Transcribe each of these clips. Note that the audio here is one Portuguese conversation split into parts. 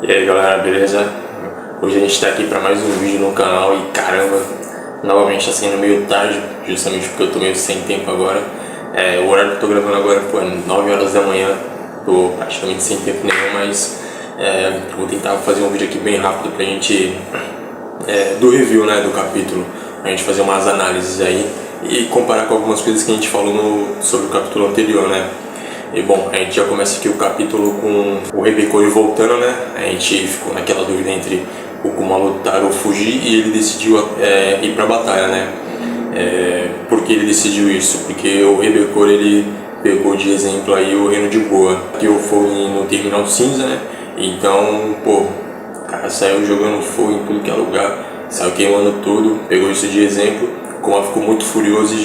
E aí galera, beleza? Hoje a gente tá aqui pra mais um vídeo no canal e caramba, novamente tá sendo meio tarde, justamente porque eu tô meio sem tempo agora. O horário que eu tô gravando agora é 9 horas da manhã, tô praticamente sem tempo nenhum, mas vou tentar fazer um vídeo aqui bem rápido pra gente, do review, né, do capítulo, a gente fazer umas análises aí e comparar com algumas coisas que a gente falou sobre o capítulo anterior, né? E bom, a gente já começa aqui o capítulo com o Rei Bekori voltando, né? A gente ficou naquela dúvida entre o Kuma lutar ou fugir e ele decidiu ir pra batalha, né? Por que ele decidiu isso? Porque o Rei Bekori, ele pegou de exemplo aí o Reino de Goa, que eu fui no Terminal Cinza, né? Então, pô, o cara saiu jogando fogo em tudo que é lugar, saiu queimando tudo, pegou isso de exemplo. O Kuma ficou muito furioso e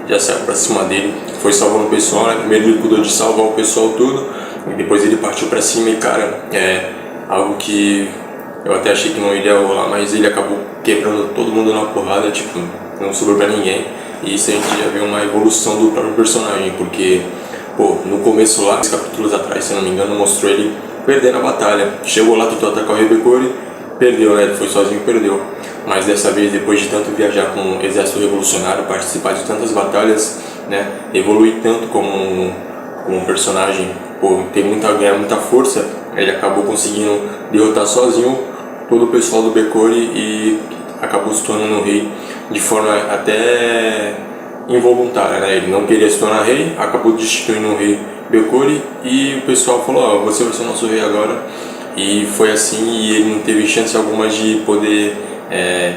já saiu pra cima dele, foi salvando o pessoal, né? Primeiro ele cuidou de salvar o pessoal todo, e depois ele partiu pra cima e cara, algo que eu até achei que não iria rolar, mas ele acabou quebrando todo mundo na porrada, tipo, não sobrou pra ninguém. E isso a gente já vê uma evolução do próprio personagem, porque, pô, no começo lá, 6 capítulos atrás, se não me engano, mostrou ele perdendo a batalha. Chegou lá, tentou atacar o Rei Bekori, perdeu, né? Ele foi sozinho e perdeu. Mas dessa vez, depois de tanto viajar com o exército revolucionário, participar de tantas batalhas, né, evoluir tanto como um personagem, pô, ganhar muita força, ele acabou conseguindo derrotar sozinho todo o pessoal do Bekori e acabou se tornando um rei de forma até involuntária, né? Ele não queria se tornar rei, acabou destituindo o rei Bekori e o pessoal falou: ó, você vai ser nosso rei agora. E foi assim, e ele não teve chance alguma de poder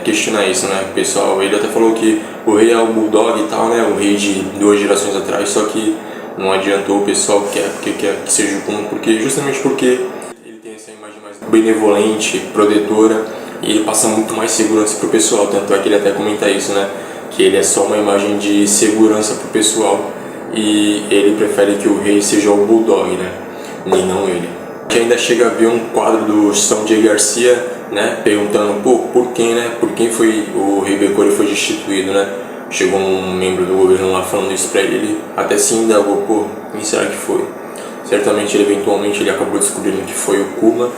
questionar isso, né? O pessoal, ele até falou que o rei é o Bulldog e tal, né? O rei de 2 gerações atrás, só que não adiantou, o pessoal quer que seja o Kuma, justamente porque ele tem essa imagem mais benevolente, protetora, e ele passa muito mais segurança pro pessoal, tanto é que ele até comenta isso, né? Que ele é só uma imagem de segurança pro pessoal e ele prefere que o rei seja o Bulldog, né? E não ele. A gente ainda chega a ver um quadro do São J. Garcia, né, perguntando, pô, por quem foi o Rei Bekori foi destituído, né? Chegou um membro do governo lá falando isso pra ele até se indagou, pô, quem será que foi? Certamente, eventualmente, ele acabou descobrindo que foi o Kuma,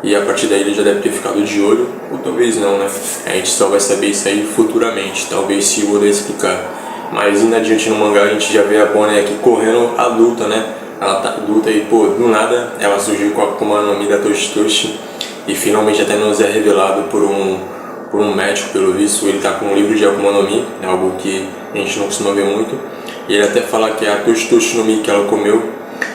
e a partir daí ele já deve ter ficado de olho, ou talvez não, né? A gente só vai saber isso aí futuramente, talvez se o Oda explicar. Mas indo adiante no mangá, a gente já vê a Bonnie aqui correndo adulta, né? Ela tá adulta e, pô, do nada ela surgiu com a Akuma no Mi da Toshi Toshi e finalmente até nos é revelado por um médico, pelo visto. Ele tá com um livro de Akuma no Mi, algo que a gente não costuma ver muito, e ele até fala que é a Toshi Toshi no Mi que ela comeu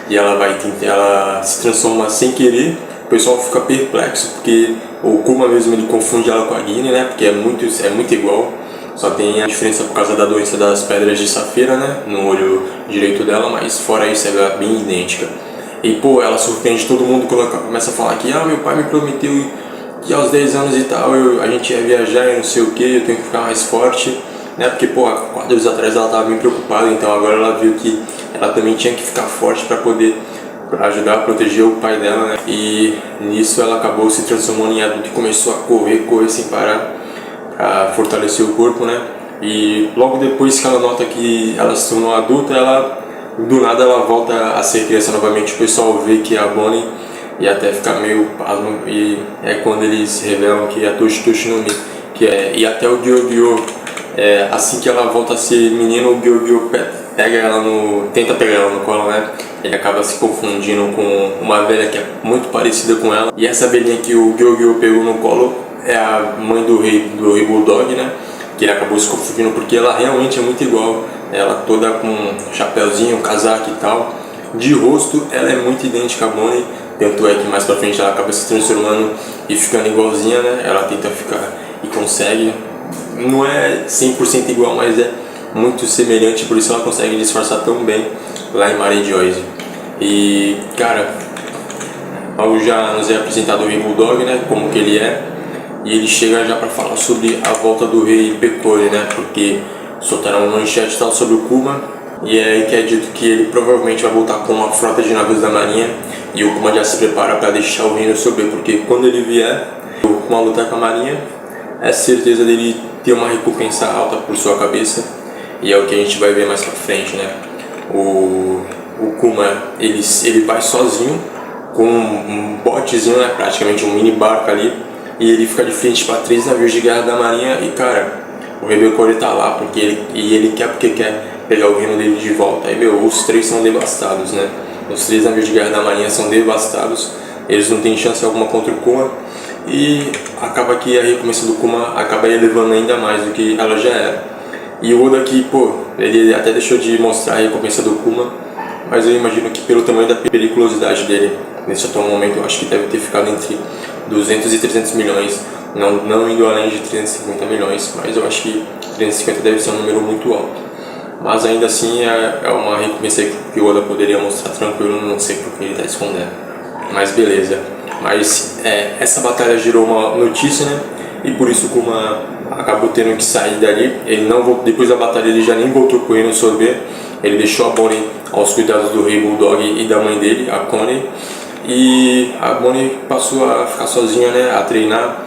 e ela se transforma sem querer. O pessoal fica perplexo porque o Kuma mesmo ele confunde ela com a Guine, né? Porque é muito igual. Só tem a diferença por causa da doença das pedras de safira, né, no olho direito dela, mas fora isso ela é bem idêntica. E pô, ela surpreende todo mundo quando ela começa a falar que meu pai me prometeu que aos 10 anos e tal a gente ia viajar e não sei o que, eu tenho que ficar mais forte, né, porque pô, há 4 anos atrás ela estava bem preocupada, então agora ela viu que ela também tinha que ficar forte para ajudar a proteger o pai dela, né, e nisso ela acabou se transformando em adulto e começou a correr sem parar, a fortalecer o corpo, né? E logo depois que ela nota que ela se tornou adulta, do nada ela volta a ser criança novamente. O pessoal vê que é a Bonnie e até fica meio pasmo, e é quando eles revelam que é a Toshi Toshi no Mi, e até o Gyogyo, assim que ela volta a ser menino, o Gyogyo tenta pegar ela no colo, né? Ele acaba se confundindo com uma velha que é muito parecida com ela, e essa velhinha que o Gyogyo pegou no colo é a mãe do rei Bulldog, né? Que ele acabou se confundindo porque ela realmente é muito igual. Ela toda com um chapéuzinho, um casaco e tal. De rosto, ela é muito idêntica à Bonnie. Tanto é que mais pra frente ela acaba se transformando e ficando igualzinha, né? Ela tenta ficar e consegue. Não é 100% igual, mas é muito semelhante. Por isso ela consegue disfarçar tão bem lá em Mare Joyce. E, cara, já nos é apresentado o Rei Bulldog, né? Como que ele é. E ele chega já para falar sobre a volta do Rei Bekori, né? Porque soltaram uma manchete tal sobre o Kuma, e é aí que é dito que ele provavelmente vai voltar com uma frota de navios da marinha, e o Kuma já se prepara para deixar o reino sobrer, porque quando ele vier, o Kuma lutar com a marinha, é certeza dele ter uma recompensa alta por sua cabeça, e é o que a gente vai ver mais pra frente, né? O Kuma, ele vai sozinho com um botezinho, né, praticamente um mini barco ali, e ele fica de frente para 3 navios de guerra da marinha e, cara, o rei Belcore tá lá porque ele quer pegar o reino dele de volta. Aí, meu, os 3 são devastados, né? Os 3 navios de guerra da marinha são devastados, eles não têm chance alguma contra o Kuma, e acaba que a recompensa do Kuma acaba elevando ainda mais do que ela já era. E o Oda aqui, pô, ele até deixou de mostrar a recompensa do Kuma, mas eu imagino que pelo tamanho da periculosidade dele, nesse atual momento, eu acho que deve ter ficado entre 200 e 300 milhões, não indo além de 350 milhões, mas eu acho que 350 deve ser um número muito alto. Mas ainda assim é uma recompensa que o Oda poderia mostrar tranquilo, não sei porque ele está escondendo. Mas beleza. Mas essa batalha gerou uma notícia, né? E por isso o Kuma acabou tendo que sair dali. Ele não voltou, depois da batalha ele já nem voltou com o Reino Sorbet. Ele deixou a Bonnie aos cuidados do rei Bulldog e da mãe dele, a Connie. E a Bonnie passou a ficar sozinha, né? A treinar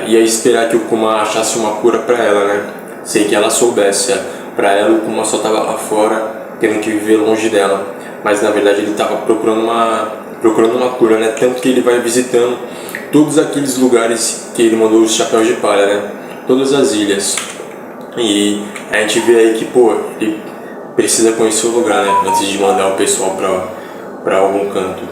e a esperar que o Kuma achasse uma cura para ela, né? Sem que ela soubesse. Para ela o Kuma só estava lá fora, tendo que viver longe dela. Mas na verdade ele estava procurando uma cura, né? Tanto que ele vai visitando todos aqueles lugares que ele mandou os chapéus de palha, né? Todas as ilhas. E a gente vê aí que, pô, ele precisa conhecer o lugar, né? Antes de mandar o pessoal para algum canto.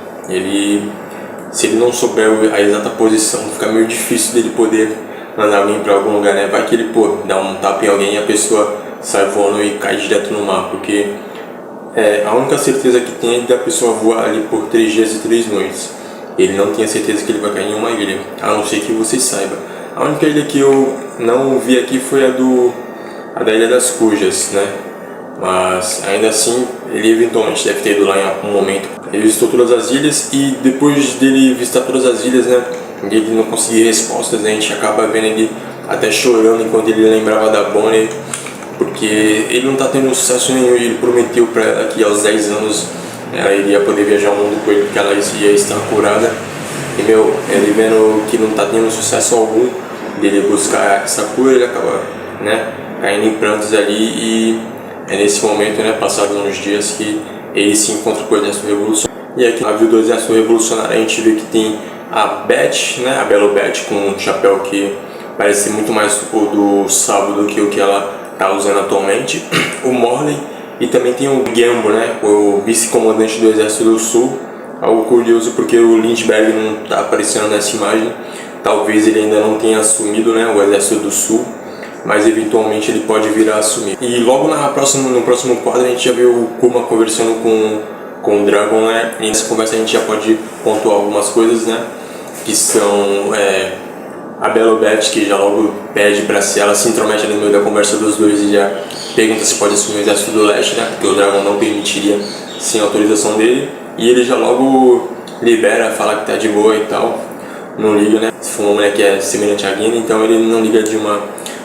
Se ele não souber a exata posição, fica meio difícil dele poder mandar alguém para algum lugar, né? Vai que ele, pô, dá um tapa em alguém e a pessoa sai voando e cai direto no mar, porque a única certeza que tem é da pessoa voar ali por 3 dias e 3 noites. Ele não tem a certeza que ele vai cair em uma ilha, a não ser que você saiba. A única ilha que eu não vi aqui foi a da Ilha das Cujas, né? Mas ainda assim, ele eventualmente deve ter ido lá em algum momento. Ele visitou todas as ilhas e depois dele visitar todas as ilhas, né? E ele não conseguir respostas, né? A gente acaba vendo ele até chorando enquanto ele lembrava da Bonnie, porque ele não tá tendo sucesso nenhum. E ele prometeu pra ela que aos 10 anos ela iria poder viajar o mundo com ele, porque ela ia estar curada. E meu, ele vendo que não tá tendo sucesso algum dele buscar essa cura, ele acaba, né, caindo em prantos ali. E é nesse momento, né, passados uns dias, que ele se encontra com o exército revolucionário. E aqui na view do exército revolucionário a gente vê que tem a Beth, né, a Belo Beth, com um chapéu que parece muito mais o do Sabo do que o que ela tá usando atualmente, o Morley, e também tem o Genbo, né, o vice-comandante do Exército do Sul. Algo curioso porque o Lindbergh não está aparecendo nessa imagem, talvez ele ainda não tenha assumido, né, o Exército do Sul, mas eventualmente ele pode vir a assumir. E logo no próximo quadro a gente já vê o Kuma conversando com o Dragon, né, e nessa conversa a gente já pode pontuar algumas coisas, né, que são a Belo Beth, que já logo pede pra si, ela se intromete ali no meio da conversa dos dois e já pergunta se pode assumir o Exército do Leste, né, porque o Dragon não permitiria sem autorização dele, e ele já logo libera, fala que tá de boa e tal, não liga, né, se for uma mulher que é semelhante à Guina, então ele não liga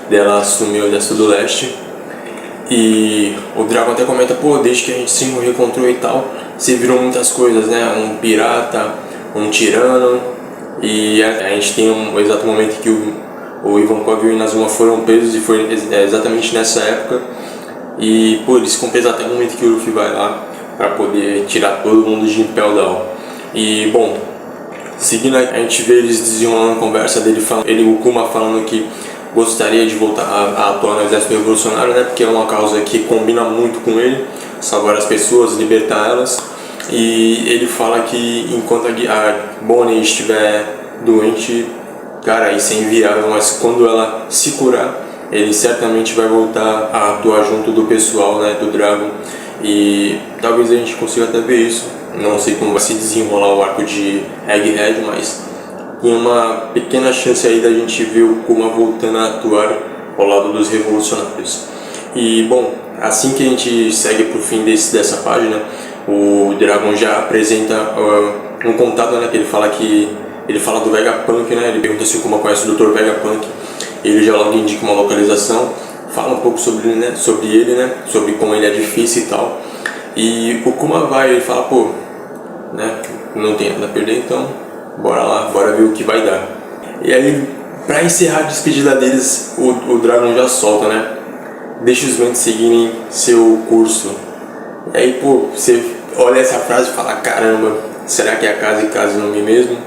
dela assumir o Exército do Leste. E o Dragon até comenta, pô, desde que a gente se reencontrou e tal, você virou muitas coisas, né, um pirata, um tirano. E a gente tem um exato momento que o Ivankov e o Inazuma foram presos, e foi exatamente nessa época. E pô, eles ficam presos até o momento que o Luffy vai lá para poder tirar todo mundo de Impel Down. E bom, seguindo a gente vê eles desenrolando a conversa dele, o Kuma falando que gostaria de voltar a atuar no Exército Revolucionário, né, porque é uma causa que combina muito com ele, salvar as pessoas, libertar elas. E ele fala que enquanto a Bonnie estiver doente, cara, isso é inviável, mas quando ela se curar, ele certamente vai voltar a atuar junto do pessoal, né, do Dragon. E talvez a gente consiga até ver isso. Não sei como vai se desenrolar o arco de Egghead, mas tem uma pequena chance aí da gente ver o Kuma voltando a atuar ao lado dos revolucionários. E bom, assim que a gente segue pro fim dessa página, o Dragon já apresenta um contato, né, que ele fala do Vegapunk, né, ele pergunta se o Kuma conhece o Dr. Vegapunk, ele já logo indica uma localização, fala um pouco sobre ele, né, sobre como ele é difícil e tal. E o Kuma ele fala, pô, né, não tem nada a perder, então bora lá, bora ver o que vai dar. E aí, pra encerrar a despedida deles, o Dragon já solta, né, deixa os ventos seguirem seu curso. E aí, pô, você olha essa frase e fala, caramba, será que é a casa e Kazunami mesmo?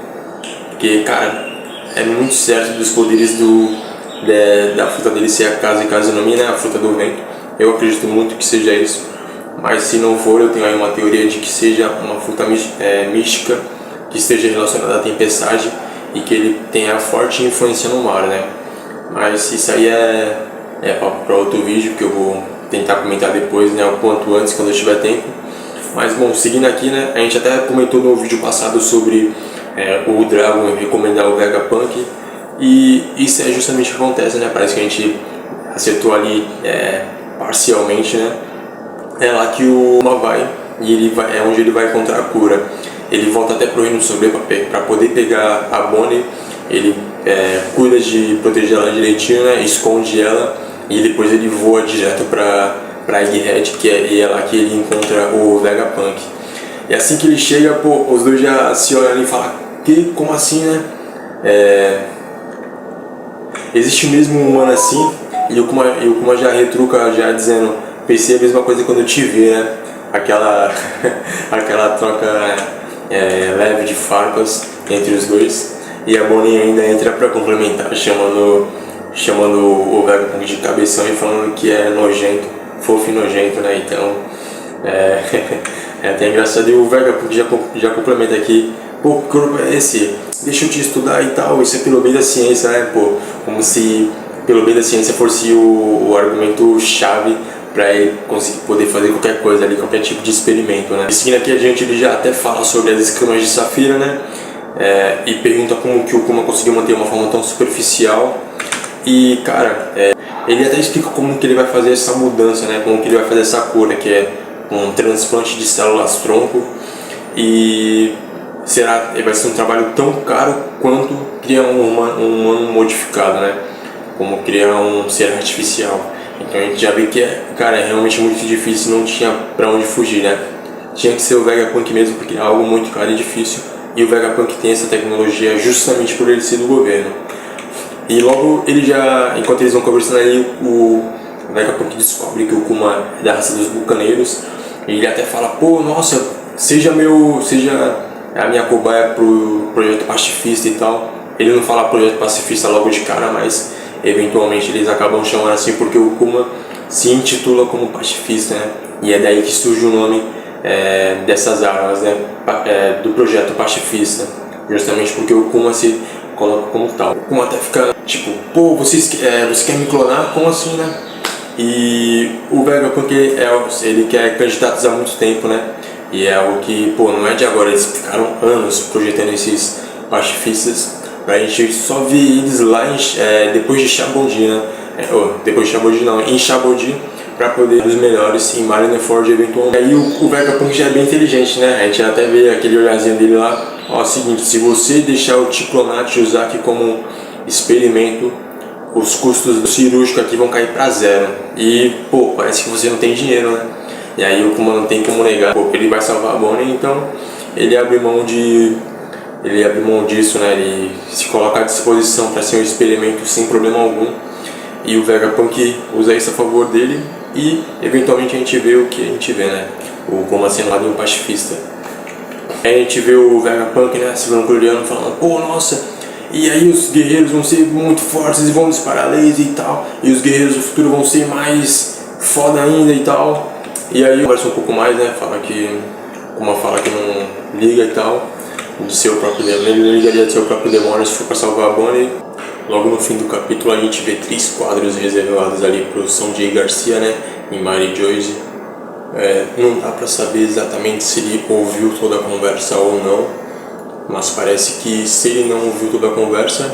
Porque, cara, é muito certo dos poderes da fruta dele ser a casa e Kazunami, né? A fruta do vento. Eu acredito muito que seja isso. Mas se não for, eu tenho aí uma teoria de que seja uma fruta mística que esteja relacionada à tempestade e que ele tenha forte influência no mar, né? Mas isso aí é papo para outro vídeo que eu vou tentar comentar depois, né? O quanto antes, quando eu tiver tempo. Mas bom, seguindo aqui, né? A gente até comentou no vídeo passado sobre o Dragon recomendar o Vegapunk. E isso é justamente o que acontece, né? Parece que a gente acertou ali parcialmente, né? É lá que o Kuma vai, e ele vai, é onde ele vai encontrar a cura. Ele volta até pro Reino Sombrio para poder pegar a Bonnie. Ele cuida de proteger ela direitinho, né? Esconde ela e depois ele voa direto para Egghead, e é lá que ele encontra o Vegapunk. E assim que ele chega, pô, os dois já se olham ali e falam: como assim, né? Existe mesmo um humano assim? E o Kuma já retruca, já dizendo: pensei a mesma coisa quando eu te vi, né? Aquela troca leve de farpas entre os dois. E a Bonnie ainda entra pra complementar, chamando o Vegapunk de cabeção e falando que é nojento, fofo e nojento, né? Então, é até engraçado. E o Vegapunk já complementa aqui: pô, que corpo é esse? Deixa eu te estudar e tal, isso é pelo bem da ciência, né? Pô, como se pelo bem da ciência fosse o argumento chave para ele conseguir poder fazer qualquer coisa ali, qualquer tipo de experimento, né? E seguindo aqui adiante, ele já até fala sobre as escamas de safira, né? E pergunta como que o Kuma conseguiu manter uma forma tão superficial. E, cara, ele até explica como que ele vai fazer essa mudança, né? Como que ele vai fazer essa cura, que é um transplante de células tronco. E vai ser um trabalho tão caro quanto criar um humano modificado, né? Como criar um ser artificial. Então a gente já vê que é realmente muito difícil, não tinha pra onde fugir, né? Tinha que ser o Vegapunk mesmo, porque é algo muito caro e difícil. E o Vegapunk tem essa tecnologia justamente por ele ser do governo. E logo enquanto eles vão conversando aí, o Vegapunk descobre que o Kuma é da raça dos bucaneiros. E ele até fala: pô, nossa, seja a minha cobaia pro projeto pacifista e tal. Ele não fala projeto pacifista logo de cara, mas eventualmente eles acabam chamando assim porque o Kuma se intitula como pacifista, né? E é daí que surge o nome dessas armas, né? Do projeto pacifista, justamente porque o Kuma se coloca como tal. O Kuma até fica tipo: pô, você quer me clonar? Como assim, né? E o Vegapunk ele quer candidatos há muito tempo, né? E é algo que, pô, não é de agora, eles ficaram anos projetando esses pacifistas. Pra gente só ver eles lá depois de Shabodi, né? Depois de Shabodi não, em Shabodi, pra poder os melhores em Marineford eventualmente. Aí o Vegapunk já é bem inteligente, né? A gente até vê aquele olharzinho dele lá: ó, seguinte, se você deixar o Ticlonate usar aqui como experimento, os custos do cirúrgico aqui vão cair pra zero. E, pô, parece que você não tem dinheiro, né? E aí o Kuma não tem como negar, pô, ele vai salvar a Bonnie, então ele abre mão disso, né? Ele se coloca à disposição para ser um experimento sem problema algum. E o Vegapunk usa isso a favor dele e eventualmente a gente vê o que a gente vê, né? O Kuma sendo lá de um pacifista. Aí a gente vê o Vegapunk, né, se vangloriando, falando: pô, nossa, e aí os guerreiros vão ser muito fortes e vão disparar laser e tal, e os guerreiros do futuro vão ser mais foda ainda e tal. E aí conversa um pouco mais, né? Kuma fala que não liga e tal, de seu próprio demônio. Ele não ligaria de seu próprio demônio se for pra salvar a Bonnie. Logo no fim do capítulo a gente vê 3 quadros reservados ali pro Sanjay Garcia, né? Em Mary Joyce. Não dá pra saber exatamente se ele ouviu toda a conversa ou não, mas parece que se ele não ouviu toda a conversa,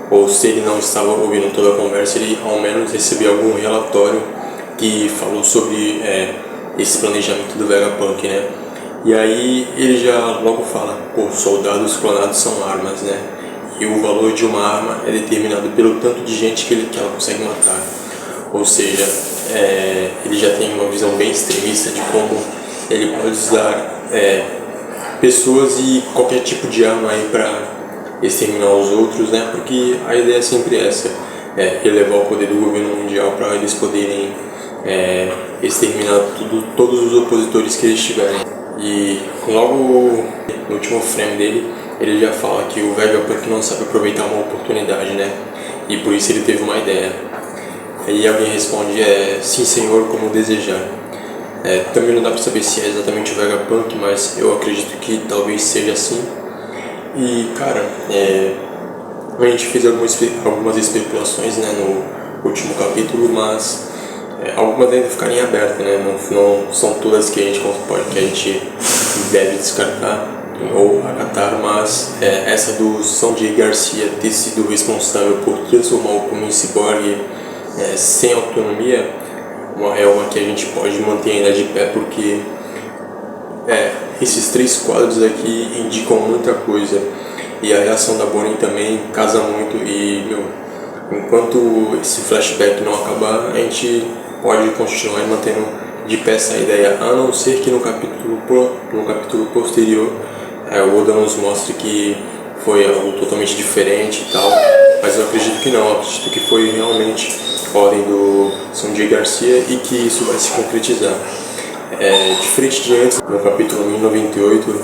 ou se ele não estava ouvindo toda a conversa, ele ao menos recebeu algum relatório que falou sobre esse planejamento do Vegapunk, né? E aí ele já logo fala: pô, soldados clonados são armas, né? E o valor de uma arma é determinado pelo tanto de gente que ela consegue matar. Ou seja, ele já tem uma visão bem extremista de como ele pode usar pessoas e qualquer tipo de arma aí para exterminar os outros, né? Porque a ideia é sempre essa: elevar o poder do governo mundial para eles poderem exterminar todos os opositores que eles tiverem. E logo no último frame dele, ele já fala que o Vegapunk não sabe aproveitar uma oportunidade, né? E por isso ele teve uma ideia. Aí alguém responde, sim senhor, como desejar. Também não dá pra saber se é exatamente o Vegapunk, mas eu acredito que talvez seja assim. E cara, a gente fez algumas especulações, né, no último capítulo, mas algumas ainda ficaram em aberto, né? Não são todas que a gente deve descartar ou acatar, mas essa do Sanjay Garcia ter sido responsável por transformar o Kuma em ciborgue sem autonomia é uma que a gente pode manter ainda de pé, porque esses 3 quadros aqui indicam muita coisa e a reação da Bonnie também casa muito. E enquanto esse flashback não acabar, a gente pode continuar mantendo de pé essa ideia, a não ser que no capítulo posterior o Oda nos mostre que foi algo totalmente diferente e tal, mas eu acredito que não, eu acredito que foi realmente ordem do Sanjay Garcia e que isso vai se concretizar. Diferente de antes, no capítulo 1098,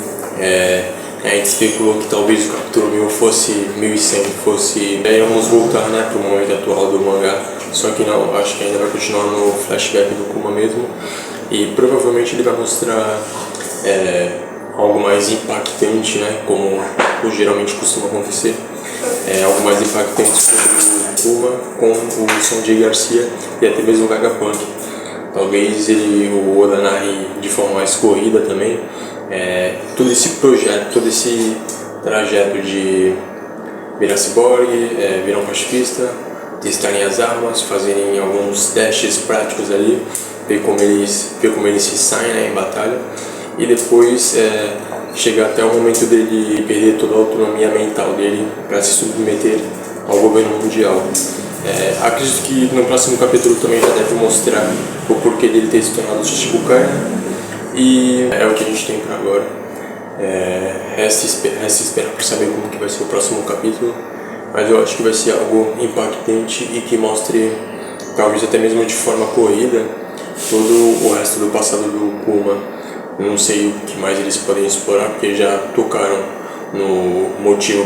a gente especulou que talvez o capítulo 1000 fosse 1100, íamos voltar, né, para o momento atual do mangá, só que não, acho que ainda vai continuar no flashback do Kuma mesmo, e provavelmente ele vai mostrar algo mais impactante, né, como geralmente costuma acontecer, algo mais impactante sobre o Kuma com o Sanjay Garcia e até mesmo o Vegapunk. Talvez o Oda narre de forma mais corrida também todo esse projeto, todo esse trajeto de virar ciborgue, virar um pacifista, testarem as armas, fazerem alguns testes práticos ali, ver como eles se saem, né, em batalha, e depois chegar até o momento dele perder toda a autonomia mental dele para se submeter ao governo mundial. Acredito que no próximo capítulo também já deve mostrar o porquê dele ter se tornado Chichibukai, e é o que a gente tem para agora. Resta esperar para saber como que vai ser o próximo capítulo, mas eu acho que vai ser algo impactante e que mostre, talvez até mesmo de forma corrida, todo o resto do passado do Kuma. Não sei o que mais eles podem explorar, porque já tocaram no motivo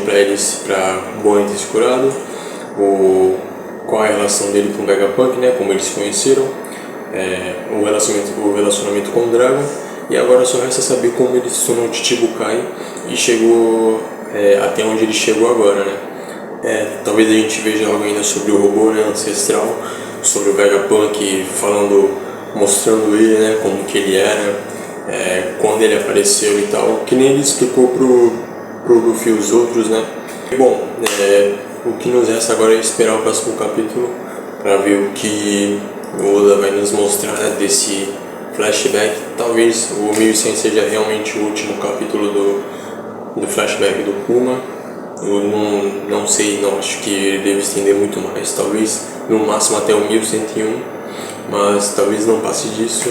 para Bonnie ter se curado, qual é a relação dele com o Vegapunk, né, como eles se conheceram, o relacionamento com o Dragon, e agora só resta saber como ele se tornou Chichibukai e chegou até onde ele chegou agora, né. Talvez a gente veja algo ainda sobre o robô, né, ancestral, sobre o Vegapunk mostrando ele, né, como que ele era, quando ele apareceu e tal, que nem ele explicou pro Luffy e os outros, né. Bom, o que nos resta agora é esperar o próximo capítulo para ver o que o Oda vai nos mostrar, né, desse flashback. Talvez o 1100 seja realmente o último capítulo do flashback do Kuma. Eu não sei, não acho que ele deve estender muito mais, talvez no máximo até o 1101, mas talvez não passe disso.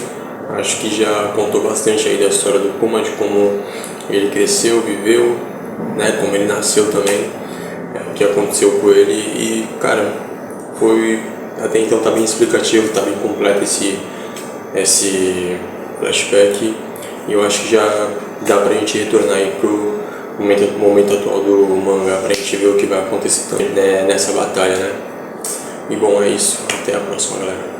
Acho que já contou bastante aí da história do Kuma, de como ele cresceu, viveu, né, como ele nasceu também, o que aconteceu com ele, e cara, foi até então tá bem explicativo, tá bem completo esse flashback, e eu acho que já dá pra gente retornar aí pro momento atual do mangá, pra gente ver o que vai acontecer também, né, nessa batalha, né. E bom, é isso, até a próxima, galera.